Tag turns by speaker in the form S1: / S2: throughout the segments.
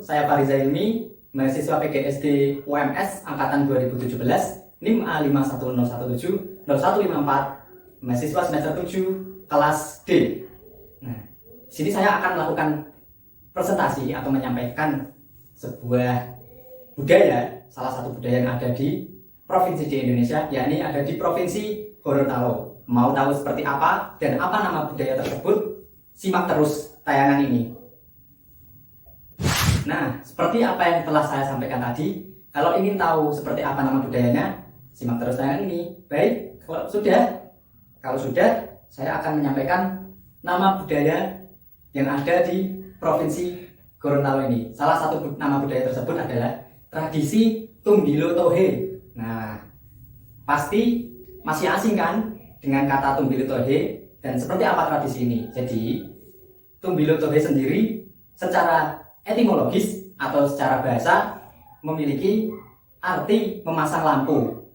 S1: saya Fariza Ilmi, mahasiswa PGSD UMS Angkatan 2017, NIM A510170154, mahasiswa semester 7, kelas D. Nah, di sini saya akan melakukan presentasi atau menyampaikan sebuah budaya, salah satu budaya yang ada di provinsi di Indonesia, yakni ada di Provinsi Gorontalo. Mau tahu seperti apa dan apa nama budaya tersebut? Simak terus tayangan ini. Nah, seperti apa yang telah saya sampaikan tadi, kalau ingin tahu seperti apa nama budayanya, simak terus tayangan ini. Baik, kalau sudah, saya akan menyampaikan nama budaya yang ada di Provinsi Gorontalo ini. Salah satu nama budaya tersebut adalah tradisi Tumbilo Tohe. Nah, pasti masih asing kan dengan kata Tumbilo Tohe dan seperti apa tradisi ini. Jadi, Tumbilo Tohe sendiri secara etimologis atau secara bahasa memiliki arti memasang lampu.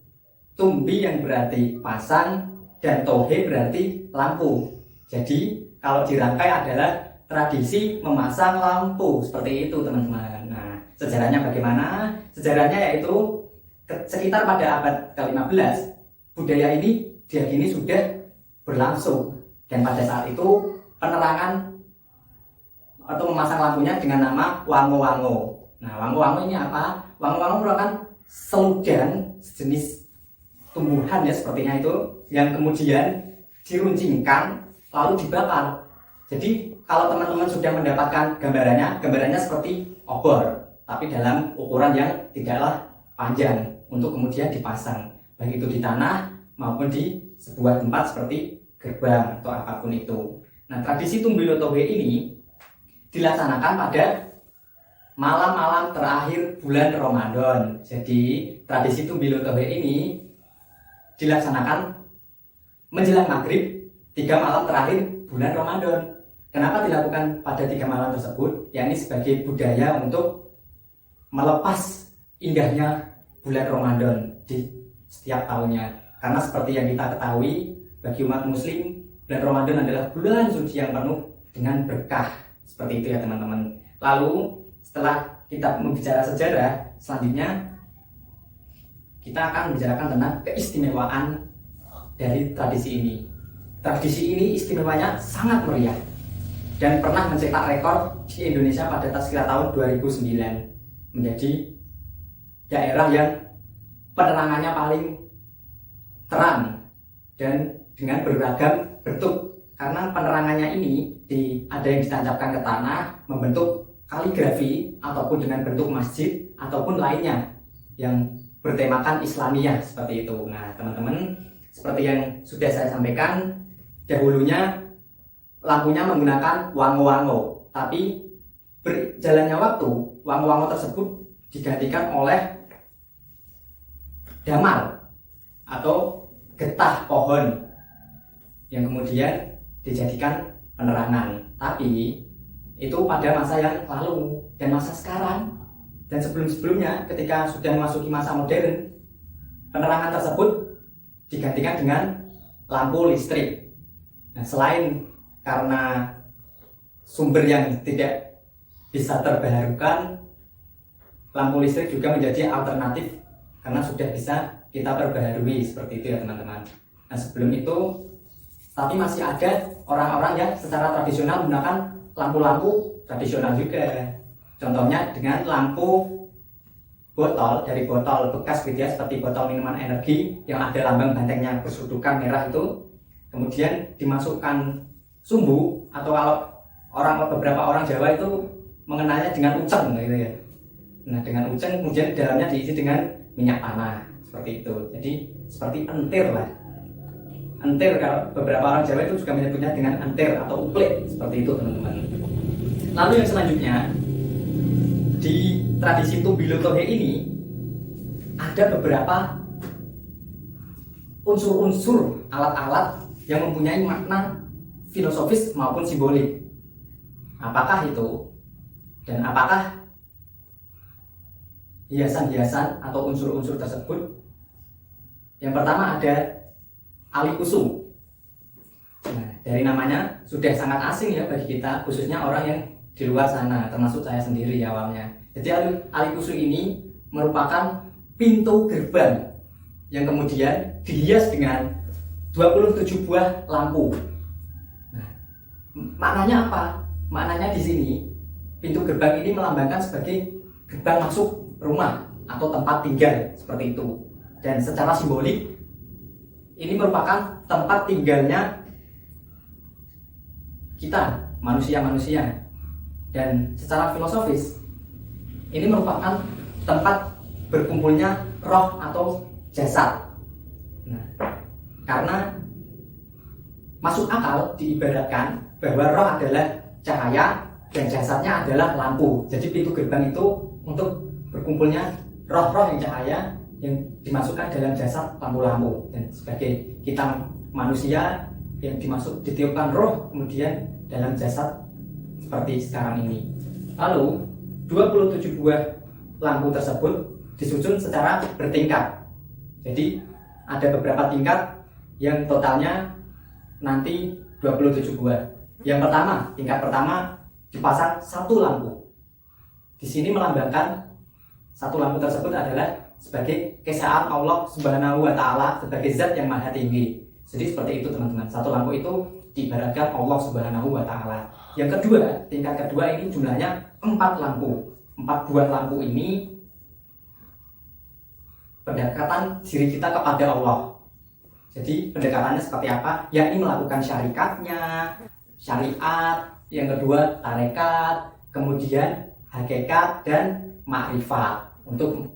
S1: Tumbi yang berarti pasang dan tohe berarti lampu. Jadi kalau dirangkai adalah tradisi memasang lampu, seperti itu teman-teman. Nah, sejarahnya bagaimana? Sejarahnya yaitu sekitar pada abad ke-15 budaya ini diyakini sudah berlangsung, dan pada saat itu penerangan atau memasang lampunya dengan nama wango-wango. Nah, wango-wango ini apa? Wango-wango merupakan seludan sejenis tumbuhan ya sepertinya itu, yang kemudian diruncingkan lalu dibakar. Jadi kalau teman-teman sudah mendapatkan gambarannya seperti obor, tapi dalam ukuran yang tidaklah panjang untuk kemudian dipasang, baik itu di tanah maupun di sebuah tempat seperti gerbang atau apapun itu. Nah, tradisi Tumbilo Tohe ini dilaksanakan pada malam-malam terakhir bulan Ramadan. Jadi tradisi Tumbilo Tohe ini dilaksanakan menjelang maghrib 3 malam terakhir bulan Ramadan. Kenapa dilakukan pada 3 malam tersebut? Yakni sebagai budaya untuk melepas indahnya bulan Ramadan di setiap tahunnya. Karena seperti yang kita ketahui, bagi umat muslim, bulan Ramadan adalah bulan suci yang penuh dengan berkah. Seperti itu ya teman-teman. Lalu setelah kita membicara sejarah, selanjutnya kita akan membicarakan tentang keistimewaan dari tradisi ini. Tradisi ini istimewanya sangat meriah dan pernah mencetak rekor di Indonesia pada sekitar tahun 2009, menjadi daerah yang penerangannya paling terang dan dengan beragam bentuk. Karena penerangannya ini ada yang ditancapkan ke tanah, membentuk kaligrafi ataupun dengan bentuk masjid ataupun lainnya yang bertemakan Islamiyah seperti itu. Nah, teman-teman, seperti yang sudah saya sampaikan, dahulunya lampunya menggunakan wango-wango, tapi berjalannya waktu, wango-wango tersebut digantikan oleh damal atau getah pohon yang kemudian dijadikan penerangan. Tapi itu pada masa yang lalu, dan masa sekarang dan sebelum-sebelumnya ketika sudah memasuki masa modern, penerangan tersebut digantikan dengan lampu listrik. Nah, selain karena sumber yang tidak bisa terbarukan, lampu listrik juga menjadi alternatif karena sudah bisa kita perbaharui, seperti itu ya teman-teman. Nah, sebelum itu tapi masih ada orang-orang yang secara tradisional menggunakan lampu-lampu tradisional juga. Contohnya dengan lampu botol, dari botol bekas gitu ya, seperti botol minuman energi yang ada lambang bantengnya bersudukan merah itu, kemudian dimasukkan sumbu, atau kalau beberapa orang Jawa itu mengenalnya dengan uceng gitu ya. Nah, dengan uceng kemudian di dalamnya diisi dengan minyak tanah seperti itu. Jadi seperti entir lah. Entir, kalau beberapa orang Jawa itu juga menyebutnya dengan entir atau uplik, seperti itu teman-teman. Lalu yang selanjutnya, di tradisi Tumbilo Tohe ini ada beberapa unsur-unsur alat-alat yang mempunyai makna filosofis maupun simbolik. Apakah itu? Dan apakah hiasan-hiasan atau unsur-unsur tersebut? Yang pertama ada alikusum. Nah, dari namanya sudah sangat asing ya bagi kita, khususnya orang yang di luar sana, termasuk saya sendiri awalnya. Jadi Alikusu ini merupakan pintu gerbang yang kemudian dihias dengan 27 buah lampu. Nah, maknanya apa? Maknanya di sini pintu gerbang ini melambangkan sebagai gerbang masuk rumah atau tempat tinggal seperti itu. Dan secara simbolik ini merupakan tempat tinggalnya kita, manusia-manusia. Dan secara filosofis ini merupakan tempat berkumpulnya roh atau jasad. Nah, karena masuk akal diibaratkan bahwa roh adalah cahaya dan jasadnya adalah lampu. Jadi pintu gerbang itu untuk berkumpulnya roh-roh yang cahaya yang dimasukkan dalam jasad lampu-lampu. Dan sebagai kita manusia yang ditiupkan roh kemudian dalam jasad seperti sekarang ini. Lalu 27 buah lampu tersebut disusun secara bertingkat. Jadi ada beberapa tingkat yang totalnya nanti 27 buah. Yang pertama, tingkat pertama dipasang satu lampu. Di sini melambangkan satu lampu tersebut adalah sebagai keesaan Allah Subhanahu wa Ta'ala, sebagai zat yang maha tinggi. Jadi seperti itu teman-teman. Satu lampu itu diibaratkan Allah Subhanahu wa Ta'ala. Yang kedua, tingkat kedua ini jumlahnya 4 lampu. 4 buah lampu ini pendekatan diri kita kepada Allah. Jadi pendekatannya seperti apa? Yakni melakukan syariatnya, syariat, yang kedua tarekat, kemudian hakikat dan makrifat untuk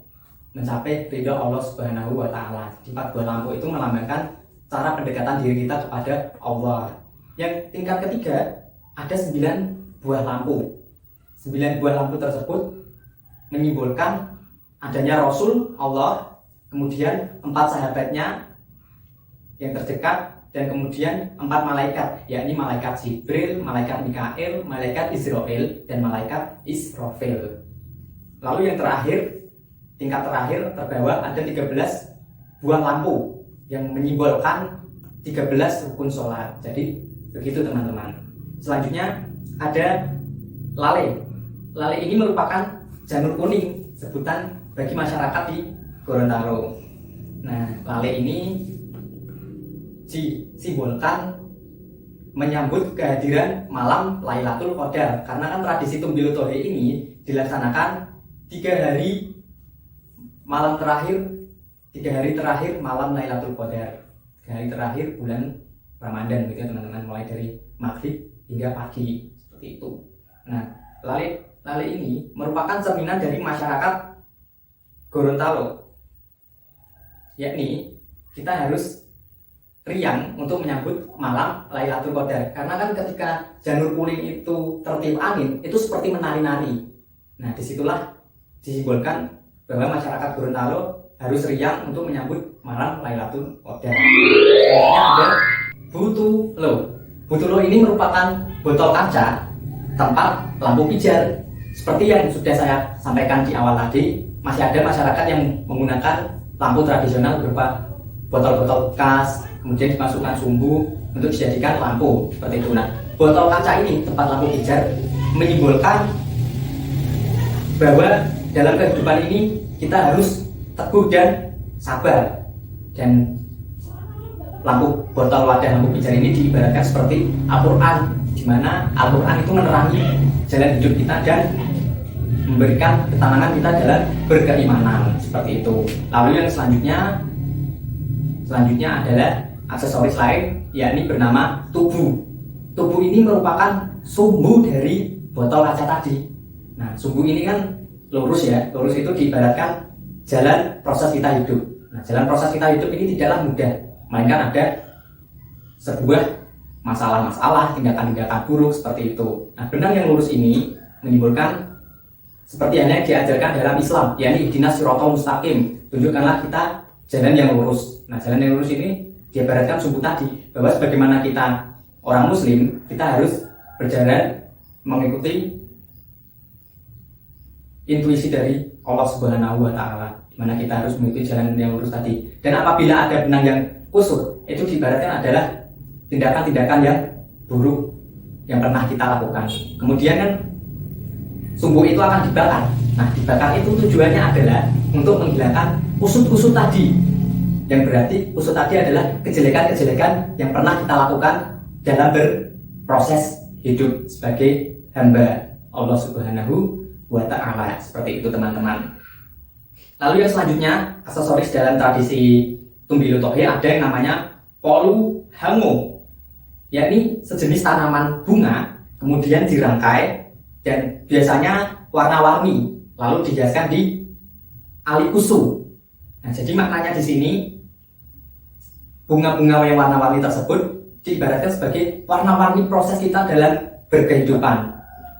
S1: mencapai ridho Allah Subhanahu wa Ta'ala. Di 4 buah lampu itu melambangkan cara pendekatan diri kita kepada Allah. Yang tingkat ketiga ada 9 buah lampu. 9 buah lampu tersebut menyimbolkan adanya Rasul Allah, kemudian 4 sahabatnya yang terdekat, dan kemudian 4 malaikat, yakni malaikat Jibril, malaikat Mikail, malaikat Israel, dan malaikat Israfil. Lalu yang terakhir, tingkat terakhir terbawah ada 13 buah lampu yang menyimbolkan 13 rukun sholat. Jadi begitu teman-teman. Selanjutnya ada lale. Lale ini merupakan janur kuning, sebutan bagi masyarakat di Gorontalo. Nah, lale ini disimbolkan menyambut kehadiran malam Lailatul Qadar. Karena kan tradisi Tumbil Tohe ini dilaksanakan 3 hari malam terakhir, 3 hari terakhir malam Lailatul Qadar, 3 hari terakhir bulan Ramadan, gitu teman-teman, mulai dari maghrib hingga pagi seperti itu. Nah, lale ini merupakan cerminan dari masyarakat Gorontalo, yakni kita harus riang untuk menyambut malam Lailatul Qadar. Karena kan ketika janur kuning itu tertiup angin, itu seperti menari-nari. Nah, disitulah disimbolkan bahwa masyarakat Gorontalo harus riang untuk menyambut malam Lailatul Qadar. Selanjutnya ada butulo. Butulo ini merupakan botol kaca tempat lampu pijar. Seperti yang sudah saya sampaikan di awal tadi, masih ada masyarakat yang menggunakan lampu tradisional berupa botol-botol bekas, kemudian dimasukkan sumbu untuk dijadikan lampu seperti itu. Nah, botol kaca ini tempat lampu pijar menyimbolkan bahwa dalam kehidupan ini kita harus teguh dan sabar. Dan lampu botol wadah lampu pijar ini diibaratkan seperti Al-Quran, di mana Al-Quran itu menerangi jalan hidup kita dan memberikan ketenangan kita dalam berkeimanan seperti itu. Lalu yang selanjutnya adalah aksesoris lain, yakni bernama tubuh. Tubuh ini merupakan sumbu dari botol kaca tadi. Nah, sumbu ini kan lurus ya, lurus itu diibaratkan jalan proses kita hidup. Nah, jalan proses kita hidup ini tidaklah mudah, melainkan ada sebuah masalah-masalah, tindakan-tindakan buruk seperti itu. Nah, benang yang lurus ini menimbulkan seperti yang diajarkan dalam Islam, yakni ihdinas siratal mustaqim, tunjukkanlah kita jalan yang lurus. Nah, jalan yang lurus ini diibaratkan sumbu tadi, bahwa sebagaimana kita orang muslim, kita harus berjalan mengikuti intuisi dari Allah Subhanahu wa Ta'ala, di mana kita harus mengikuti jalan yang lurus tadi. Dan apabila ada benang yang kusut, itu diibaratkan adalah tindakan-tindakan yang buruk yang pernah kita lakukan. Kemudian kan sumbu itu akan dibakar. Nah, dibakar itu tujuannya adalah untuk menghilangkan kusut-kusut tadi. Yang berarti kusut tadi adalah kejelekan-kejelekan yang pernah kita lakukan dalam berproses hidup sebagai hamba Allah Subhanahu wa Ta'ala. Seperti itu teman-teman. Lalu yang selanjutnya, aksesoris dalam tradisi Tumbilu Tohe ada yang namanya polu hango, yakni sejenis tanaman bunga kemudian dirangkai dan biasanya warna-warni lalu dihiaskan di alikusu. Nah, jadi maknanya di sini bunga-bunga yang warna-warni tersebut diibaratkan sebagai warna-warni proses kita dalam berkehidupan.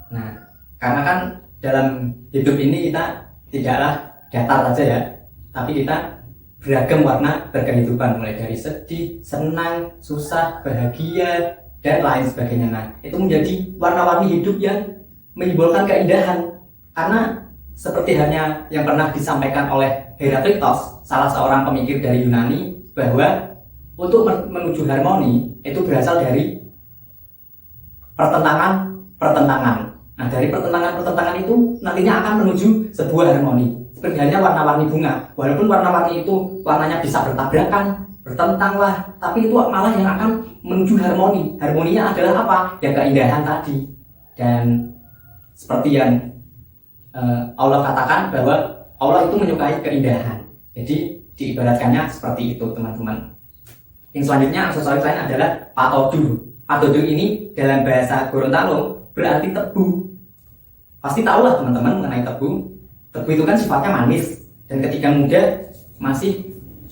S1: Nah, karena kan dalam hidup ini kita tidaklah datar saja ya, tapi kita beragam warna berkehidupan, mulai dari sedih, senang, susah, bahagia, dan lain sebagainya. Nah, itu menjadi warna-warni hidup yang menyimbolkan keindahan. Karena seperti halnya yang pernah disampaikan oleh Heraklitos, salah seorang pemikir dari Yunani, bahwa untuk menuju harmoni itu berasal dari pertentangan. Nah, dari pertentangan itu nantinya akan menuju sebuah harmoni. Seperti halnya warna-warni bunga, walaupun warna-warni itu warnanya bisa bertabrakan, bertentang lah, tapi itu malah yang akan menuju harmoni. Harmoninya adalah apa? Ya keindahan tadi. Dan seperti yang Allah katakan bahwa Allah itu menyukai keindahan. Jadi diibaratkannya seperti itu teman-teman. Yang selanjutnya aksesoris lain adalah patodu. Patodu ini dalam bahasa Gorontalo berarti tebu. Pasti tahulah teman-teman mengenai tebu. Tebu itu kan sifatnya manis dan ketika muda masih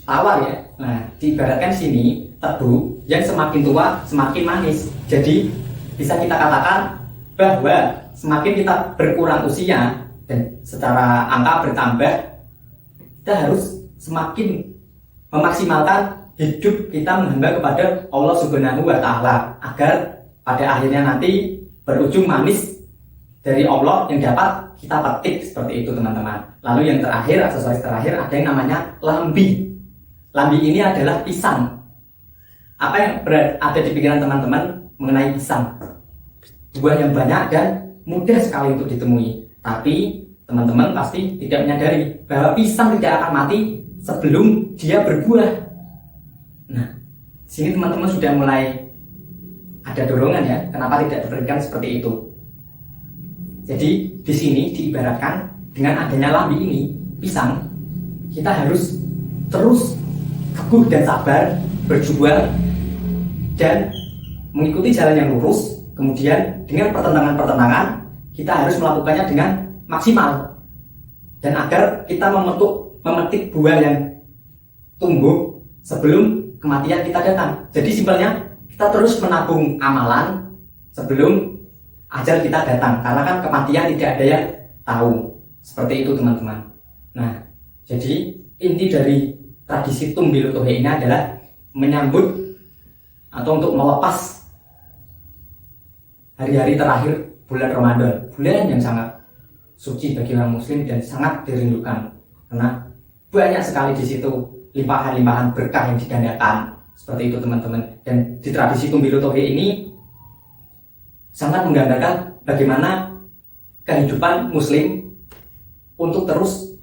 S1: tawar ya. Nah, diibaratkan sini tebu yang semakin tua semakin manis. Jadi bisa kita katakan bahwa semakin kita berkurang usia dan secara angka bertambah, kita harus semakin memaksimalkan hidup kita menghamba kepada Allah Subhanahu wa Ta'ala agar pada akhirnya nanti berujung manis dari Allah yang dapat kita petik. Seperti itu teman-teman. Lalu yang terakhir, aksesoris terakhir ada yang namanya lambi. Lambi ini adalah pisang. Apa yang ada di pikiran teman-teman mengenai pisang? Buah yang banyak dan mudah sekali untuk ditemui. Tapi teman-teman pasti tidak menyadari bahwa pisang tidak akan mati sebelum dia berbuah. Nah, sini teman-teman sudah mulai ada dorongan ya, kenapa tidak diberikan seperti itu. Jadi di sini diibaratkan dengan adanya lambi ini, pisang, kita harus terus teguh dan sabar berjuang dan mengikuti jalan yang lurus. Kemudian dengan pertentangan-pertentangan kita harus melakukannya dengan maksimal dan agar kita memetik buah yang tumbuh sebelum kematian kita datang. Jadi simpelnya kita terus menabung amalan sebelum ajal kita datang, karena kan kematian tidak ada yang tahu. Seperti itu teman-teman. Nah, jadi inti dari tradisi Tumbilu Tohe ini adalah menyambut atau untuk melepas hari-hari terakhir bulan Ramadan, bulan yang sangat suci bagi orang muslim dan sangat dirindukan karena banyak sekali di situ limpahan-limpahan berkah yang digandakan. Seperti itu teman-teman. Dan di tradisi Tumbilu Tohe ini sangat menggambarkan bagaimana kehidupan muslim untuk terus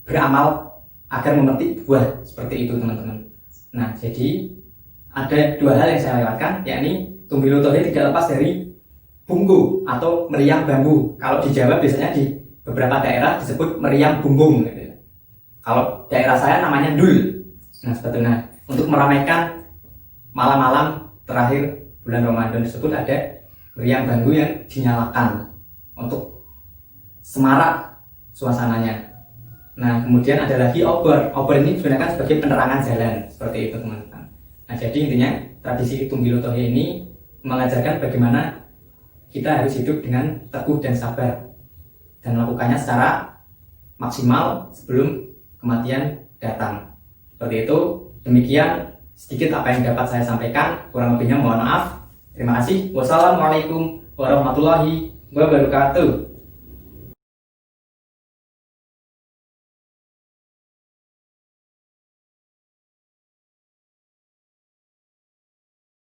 S1: beramal agar memetik buah. Seperti itu teman-teman. Nah, jadi ada dua hal yang saya lewatkan, yakni Tumbilu Tohe tidak lepas dari bunggu atau meriam bambu. Kalau di Jawa biasanya di beberapa daerah disebut meriam bumbung. Kalau daerah saya namanya dul. Nah, sebetulnya untuk meramaikan malam-malam terakhir bulan Ramadan tersebut ada meriam bambu yang dinyalakan untuk semarak suasananya. Nah, kemudian ada lagi obor. Obor ini digunakan sebagai penerangan jalan. Seperti itu teman-teman. Nah, jadi intinya tradisi Tumbilu Tohe ini mengajarkan bagaimana kita harus hidup dengan teguh dan sabar dan melakukannya secara maksimal sebelum kematian datang. Seperti itu. Demikian sedikit apa yang dapat saya sampaikan. Kurang lebihnya mohon maaf. Terima kasih. Wassalamualaikum warahmatullahi wabarakatuh.